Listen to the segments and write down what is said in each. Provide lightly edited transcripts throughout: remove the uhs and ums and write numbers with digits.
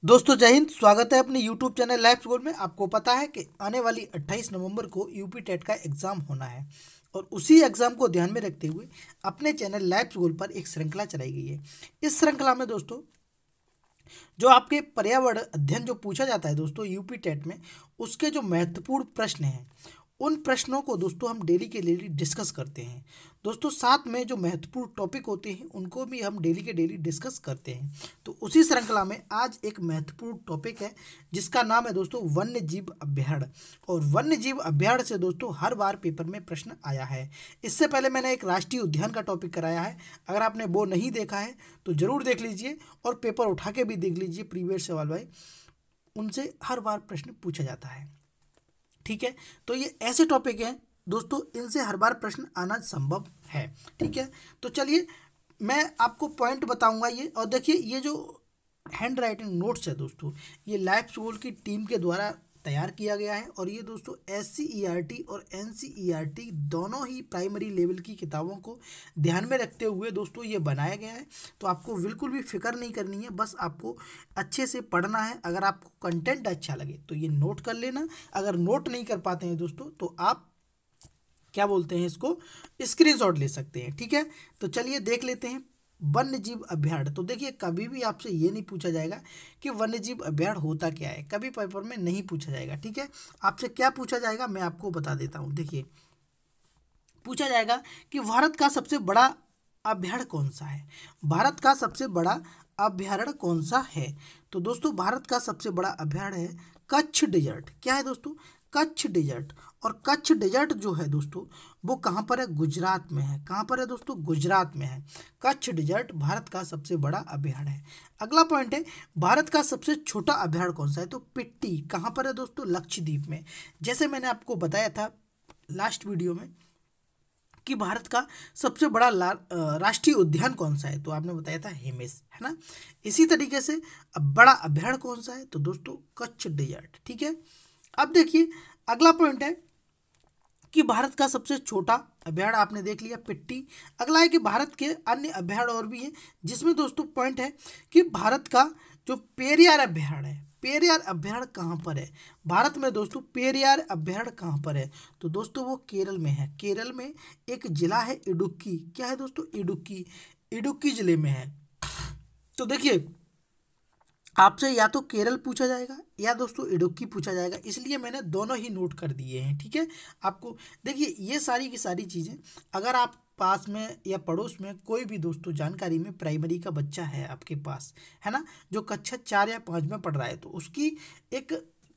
दोस्तों जय हिंद। स्वागत है अपने यूट्यूब चैनल लाइफ स्कूल में। आपको पता है कि आने वाली 28 नवंबर को यूपी टेट का एग्ज़ाम होना है और उसी एग्ज़ाम को ध्यान में रखते हुए अपने चैनल लाइफ स्कूल पर एक श्रृंखला चलाई गई है। इस श्रृंखला में दोस्तों जो आपके पर्यावरण अध्ययन जो पूछा जाता है दोस्तों यूपी टेट में, उसके जो महत्वपूर्ण प्रश्न हैं उन प्रश्नों को दोस्तों हम डेली के डेली डिस्कस करते हैं। दोस्तों साथ में जो महत्वपूर्ण टॉपिक होते हैं उनको भी हम डेली के डेली डिस्कस करते हैं। तो उसी श्रृंखला में आज एक महत्वपूर्ण टॉपिक है जिसका नाम है दोस्तों वन्य जीव अभ्यारण्य। और वन्य जीव अभ्यारण्य से दोस्तों हर बार पेपर में प्रश्न आया है। इससे पहले मैंने एक राष्ट्रीय उद्यान का टॉपिक कराया है, अगर आपने वो नहीं देखा है तो ज़रूर देख लीजिए और पेपर उठा के भी देख लीजिए। प्रीवियस सवाल भाई उनसे हर बार प्रश्न पूछा जाता है, ठीक है। तो ये ऐसे टॉपिक हैं दोस्तों, इनसे हर बार प्रश्न आना संभव है, ठीक है। तो चलिए मैं आपको पॉइंट बताऊंगा ये। और देखिए ये जो हैंड राइटिंग नोट्स है दोस्तों, ये लाइफ स्कूल की टीम के द्वारा तैयार किया गया है और ये दोस्तों SCERT और NCERT दोनों ही प्राइमरी लेवल की किताबों को ध्यान में रखते हुए दोस्तों ये बनाया गया है। तो आपको बिल्कुल भी फिक्र नहीं करनी है, बस आपको अच्छे से पढ़ना है। अगर आपको कंटेंट अच्छा लगे तो ये नोट कर लेना। अगर नोट नहीं कर पाते हैं दोस्तों तो आप क्या बोलते हैं, इसको स्क्रीनशॉट ले सकते हैं, ठीक है। तो चलिए देख लेते हैं वन्य जीव अभ्यारण्य। तो देखिए कभी भी आपसे ये नहीं पूछा जाएगा कि वन्य जीव अभ्यारण्य होता क्या है, कभी पेपर में नहीं पूछा जाएगा, ठीक है। आपसे क्या पूछा जाएगा मैं आपको बता देता हूँ। देखिए पूछा जाएगा कि भारत का सबसे बड़ा अभ्यारण्य कौन सा है। भारत का सबसे बड़ा अभ्यारण्य कौन सा है? तो दोस्तों भारत का सबसे बड़ा अभ्यारण्य है कच्छ डेजर्ट। क्या है दोस्तों? कच्छ डेजर्ट। और कच्छ डेजर्ट जो है दोस्तों वो कहाँ पर है? गुजरात में है। कहाँ पर है दोस्तों? गुजरात में है। कच्छ डेजर्ट भारत का सबसे बड़ा अभ्यारण्य है। अगला पॉइंट है भारत का सबसे छोटा अभ्यारण्य कौन सा है? तो पिट्टी। कहाँ पर है दोस्तों? लक्षद्वीप में। जैसे मैंने आपको बताया था लास्ट वीडियो में कि भारत का सबसे बड़ा राष्ट्रीय उद्यान कौन सा है, तो आपने बताया था हिमेश, है ना। इसी तरीके से अब बड़ा अभ्यारण्य कौन सा है? तो दोस्तों कच्छ डेजर्ट, ठीक है। अब देखिए अगला पॉइंट है कि भारत का सबसे छोटा अभ्यारण्य आपने देख लिया पिट्टी। अगला है कि भारत के अन्य अभ्यारण्य और भी हैं, जिसमें दोस्तों पॉइंट है कि भारत का जो पेरियार अभ्यारण्य है, पेरियार अभ्यारण्य कहाँ पर है भारत में दोस्तों? पेरियार अभ्यारण्य कहाँ पर है? तो दोस्तों वो केरल में है। केरल में एक जिला है इडुक्की। क्या है दोस्तों? इडुक्की। इडुक्की जिले में है। तो देखिए आपसे या तो केरल पूछा जाएगा या दोस्तों इडुक्की पूछा जाएगा, इसलिए मैंने दोनों ही नोट कर दिए हैं, ठीक है। आपको देखिए ये सारी की सारी चीज़ें अगर आप पास में या पड़ोस में कोई भी दोस्तों जानकारी में प्राइमरी का बच्चा है आपके पास, है ना, जो कक्षा 4 या 5 में पढ़ रहा है, तो उसकी एक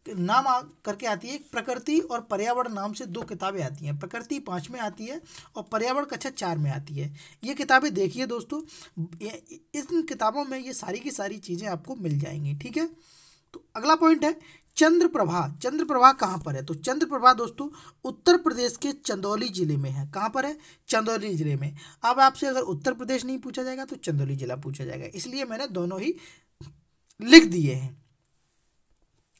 नाम करके आती है, एक प्रकृति और पर्यावरण नाम से दो किताबें आती हैं। प्रकृति 5 में आती है और पर्यावरण कक्षा 4 में आती है। ये किताबें देखिए दोस्तों, इन किताबों में ये सारी की सारी चीज़ें आपको मिल जाएंगी, ठीक है। तो अगला पॉइंट है चंद्रप्रभा। चंद्रप्रभा कहाँ पर है? तो चंद्रप्रभा दोस्तों उत्तर प्रदेश के चंदौली जिले में है। कहाँ पर है? चंदौली जिले में। अब आपसे अगर उत्तर प्रदेश नहीं पूछा जाएगा तो चंदौली जिला पूछा जाएगा, इसलिए मैंने दोनों ही लिख दिए हैं।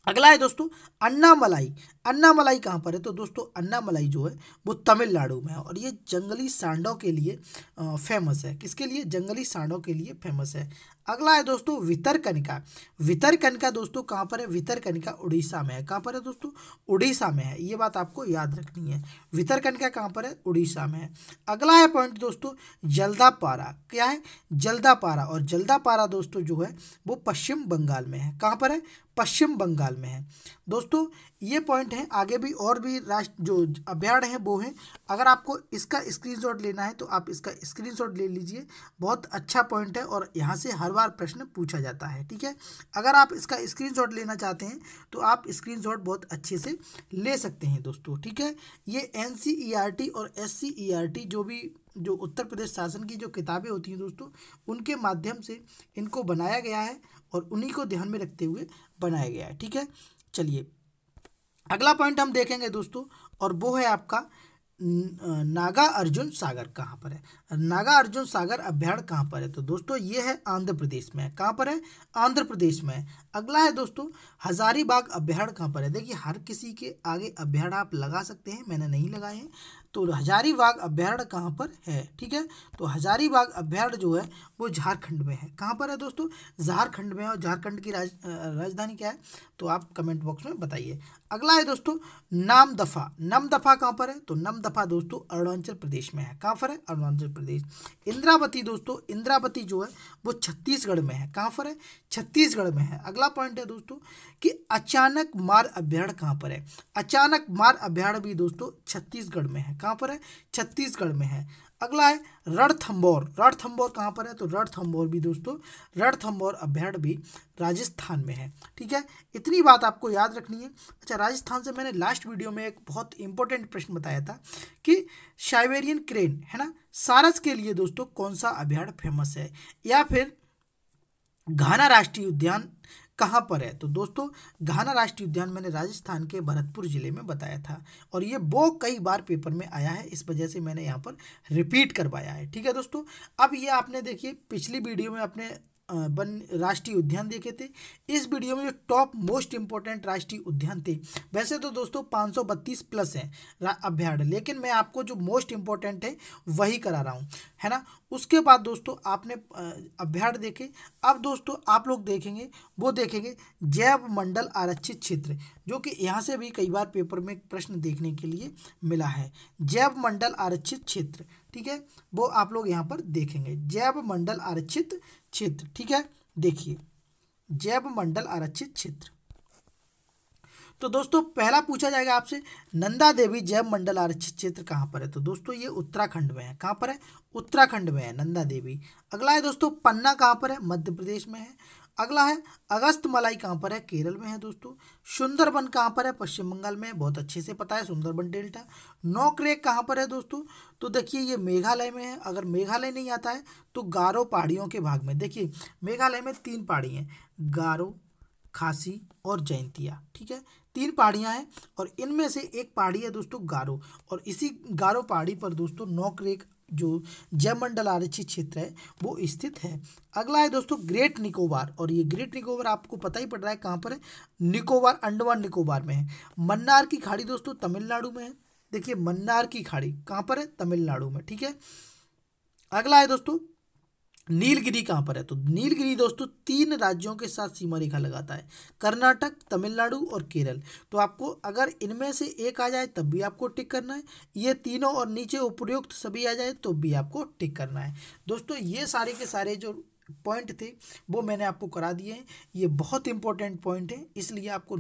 अगला है दोस्तों अन्नामलाई। अन्नामलाई कहाँ पर है? तो दोस्तों अन्नामलाई जो है वो तमिलनाडु में है और ये जंगली सांडों के लिए फेमस है। किसके लिए? जंगली सांडों के लिए फेमस है। अगला है दोस्तों वितरकनिका। वितरकनिका दोस्तों कहाँ पर है? वितरकनिका उड़ीसा में है। कहाँ पर है दोस्तों? उड़ीसा में है। ये बात आपको याद रखनी है। वितरकनिका कहाँ पर है? उड़ीसा में है। अगला है पॉइंट दोस्तों जल्दापारा। क्या है? जल्दापारा। और जल्दापारा दोस्तों जो है वो पश्चिम बंगाल में है। कहाँ पर है? पश्चिम बंगाल में है। दोस्तों ये पॉइंट है, आगे भी और भी राष्ट्र जो अभ्यारण्य हैं वो हैं। अगर आपको इसका स्क्रीनशॉट लेना है तो आप इसका स्क्रीनशॉट ले लीजिए, बहुत अच्छा पॉइंट है और यहाँ से हर बार प्रश्न पूछा जाता है, ठीक है। अगर आप इसका स्क्रीनशॉट लेना चाहते हैं तो आप स्क्रीनशॉट बहुत अच्छे से ले सकते हैं दोस्तों, ठीक है। ये NCERT और SCERT जो उत्तर प्रदेश शासन की जो किताबें होती हैं दोस्तों, उनके माध्यम से इनको बनाया गया है और उन्हीं को ध्यान में रखते हुए बनाया गया है, ठीक है। चलिए अगला पॉइंट हम देखेंगे दोस्तों और वो है आपका नागा अर्जुन सागर कहाँ पर है? नागा अर्जुन सागर अभ्यारण्य कहाँ पर है? तो दोस्तों ये है आंध्र प्रदेश में है। कहाँ पर है? आंध्र प्रदेश में है। अगला है दोस्तों हजारीबाग अभ्यारण्य कहाँ पर है? देखिए हर किसी के आगे अभ्यारण्य आप लगा सकते हैं, मैंने नहीं लगाए हैं। तो हजारीबाग अभ्यारण्य कहाँ पर है, ठीक है। तो हजारीबाग अभ्यारण्य जो है वो झारखंड में है। कहाँ पर है दोस्तों, झारखंड में है। और झारखंड की राजधानी क्या है, तो आप कमेंट बॉक्स में बताइए। अगला है दोस्तों नामदफा। नामदफा कहाँ पर है, तो नामदफा दोस्तों अरुणाचल प्रदेश में है। कहाँ पर है, अरुणाचल प्रदेश। इंद्रावती दोस्तों, इंद्रावती जो है वो छत्तीसगढ़ में है। कहाँ पर है, छत्तीसगढ़ में है। अगला पॉइंट है दोस्तों कि अचानक मार अभ्यारण्य कहाँ पर है। अचानक मार अभ्यारण्य भी दोस्तों छत्तीसगढ़ में है। कहाँ पर है, छत्तीसगढ़ में है। अगला है रणथंभौर। रणथंभौर कहाँ पर है, तो रणथंभौर भी दोस्तों, रणथंभौर अभ्यारण्य भी राजस्थान में है, ठीक है। इतनी बात आपको याद रखनी है। अच्छा, राजस्थान से मैंने लास्ट वीडियो में एक बहुत इंपॉर्टेंट प्रश्न बताया था कि साइबेरियन क्रेन है ना, सारस के लिए दोस्तों कौन सा अभ्यारण्य फेमस है, या फिर घाना राष्ट्रीय उद्यान कहाँ पर है। तो दोस्तों घाना राष्ट्रीय उद्यान मैंने राजस्थान के भरतपुर जिले में बताया था, और ये वो कई बार पेपर में आया है, इस वजह से मैंने यहाँ पर रिपीट करवाया है, ठीक है दोस्तों। अब ये आपने देखिए पिछली वीडियो में अपने वन राष्ट्रीय उद्यान देखे थे। इस वीडियो में जो टॉप मोस्ट इंपॉर्टेंट राष्ट्रीय उद्यान थे, वैसे तो दोस्तों 532 प्लस हैं अभ्यारण्य, लेकिन मैं आपको जो मोस्ट इंपॉर्टेंट है वही करा रहा हूँ, है ना। उसके बाद दोस्तों आपने अभ्यारण्य देखे। अब दोस्तों आप लोग देखेंगे, वो देखेंगे जैव मंडल आरक्षित क्षेत्र, जो कि यहाँ से भी कई बार पेपर में प्रश्न देखने के लिए मिला है। जैव मंडल आरक्षित क्षेत्र, ठीक है, वो आप लोग यहाँ पर देखेंगे जैव मंडल आरक्षित क्षेत्र, ठीक है। देखिए जैव मंडल आरक्षित क्षेत्र, तो दोस्तों पहला पूछा जाएगा आपसे नंदा देवी जैव मंडल आरक्षित क्षेत्र कहाँ पर है। तो दोस्तों ये उत्तराखंड में है। कहाँ पर है, उत्तराखंड में है नंदा देवी। अगला है दोस्तों पन्ना कहाँ पर है, मध्य प्रदेश में है। अगला है अगस्त मलाई कहाँ पर है, केरल में है दोस्तों। सुंदरबन कहाँ पर है, पश्चिम बंगाल में है, बहुत अच्छे से पता है सुंदरबन डेल्टा। नौक्रेक कहाँ पर है दोस्तों, तो देखिए ये मेघालय में है। अगर मेघालय नहीं आता है तो गारो पहाड़ियों के भाग में, देखिए मेघालय में 3 पहाड़ी हैं, गारो, खासी और जयंतिया, ठीक है, 3 पहाड़ियाँ हैं, और इनमें से एक पहाड़ी है दोस्तों गारो, और इसी गारो पहाड़ी पर दोस्तों नौक्रेक जो जयमंडल आरक्षित क्षेत्र है वो स्थित है। अगला है दोस्तों ग्रेट निकोबार, और ये ग्रेट निकोबार आपको पता ही पड़ रहा है कहाँ पर है, निकोबार, अंडमान निकोबार में है। मन्नार की खाड़ी दोस्तों तमिलनाडु में है। देखिए मन्नार की खाड़ी कहाँ पर है, तमिलनाडु में, ठीक है। अगला है दोस्तों नीलगिरी कहाँ पर है, तो नीलगिरी दोस्तों 3 राज्यों के साथ सीमा रेखा लगाता है, कर्नाटक, तमिलनाडु और केरल। तो आपको अगर इनमें से एक आ जाए तब भी आपको टिक करना है, ये तीनों और नीचे उपयुक्त सभी आ जाए तो भी आपको टिक करना है। दोस्तों ये सारे के सारे जो पॉइंट थे वो मैंने आपको करा दिए हैं। ये बहुत इंपॉर्टेंट पॉइंट है, इसलिए आपको